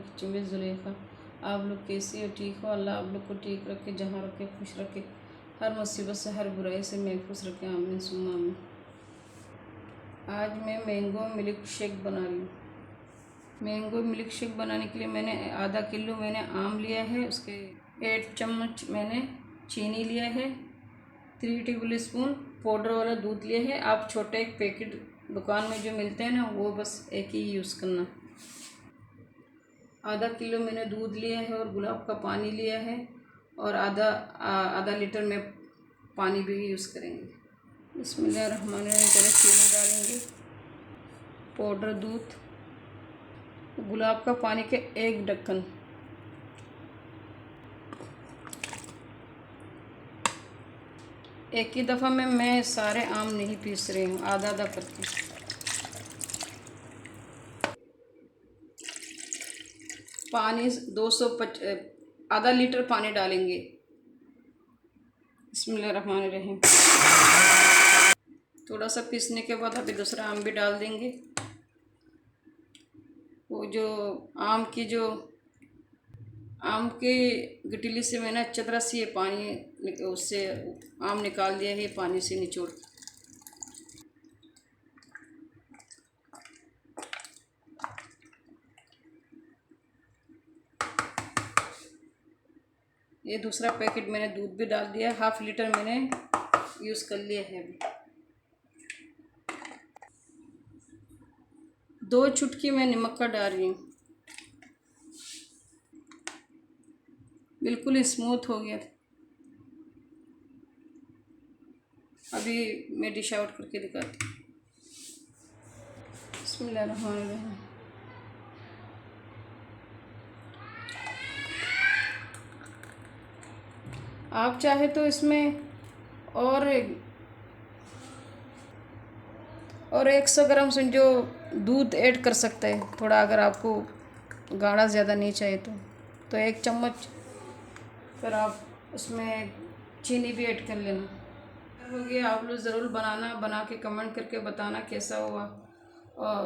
खिंची में जुलेखा। आप लोग कैसे हो? ठीक हो? अल्लाह आप लोग को ठीक रखे, जहाँ रखे खुश रखे, हर मुसीबत से हर बुराई से महफूज रखे। आमीन सुम्मा आमीन। आज मैं मैंगो मिल्क शेक बना रही हूँ। मैंगो मिल्क शेक बनाने के लिए मैंने आधा किलो मैंने आम लिया है, उसके 8 चम्मच मैंने चीनी लिया है, 3 टेबल स्पून पाउडर वाला दूध लिया है। आप छोटा एक पैकेट दुकान में जो मिलते हैं ना, वो बस एक ही यूज़ करना। आधा किलो मैंने दूध लिया है और गुलाब का पानी लिया है, और आधा लीटर में पानी भी यूज़ करेंगे। बिस्मिल्लाहिर्रहमानिर्रहीम। पहले चीनी डालेंगे, पाउडर दूध, गुलाब का पानी के 1 ढक्कन, एक ही दफ़ा में मैं सारे आम नहीं पीस रही हूँ, आधा आधा करके। पानी आधा लीटर पानी डालेंगे। बिस्मिल्लाहिर्रहमानिर्रहीम। थोड़ा सा पीसने के बाद अभी दूसरा आम भी डाल देंगे। वो जो आम के गठीली से मैंने अच्छी तरह से ये पानी उससे आम निकाल दिया है, पानी से निचोड़। ये दूसरा पैकेट मैंने दूध भी डाल दिया, 1/2 लीटर मैंने यूज़ कर लिया है। अभी 2 चुटकी मैं नमक का डाल रही हूँ। बिल्कुल स्मूथ हो गया। अभी मैं डिश आउट करके दिखाती हूँ। बिस्मिल्लाहिर्रहमानिर्रहीम। आप चाहे तो इसमें और 100 ग्राम समझो दूध ऐड कर सकते हैं थोड़ा, अगर आपको गाढ़ा ज़्यादा नहीं चाहिए तो 1 चम्मच फिर आप उसमें चीनी भी ऐड कर लेना। हो गया। आप लोग ज़रूर बना के कमेंट करके बताना कैसा हुआ। और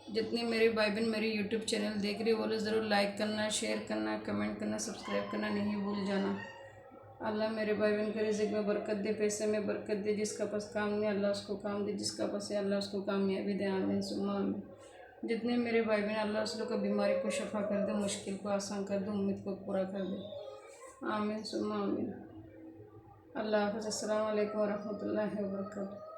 जितनी मेरी भाई बहन मेरी यूट्यूब चैनल देख रही है वो लोग ज़रूर लाइक करना, शेयर करना, कमेंट करना, सब्सक्राइब करना नहीं भूल जाना। अल्लाह मेरे भाई बहन के रिज़्क़ में बरकत दे, पैसे में बरकत दे। जिसका पास काम नहीं अल्लाह उसको काम दे, जिसका पास है अल्लाह उसको कामयाबी दे। आमीन सुम्मा आमीन। जितने मेरे भाई बहन अल्लाह उस लोग को बीमारी को शफा कर दे, मुश्किल को आसान कर दे, उम्मीद को पूरा कर दे। आमीन सुम्मा आमीन। अल्लाह हाफ़िज़। अस्सलामु अलैकुम व रहमतुल्लाहि व बरकातुहू।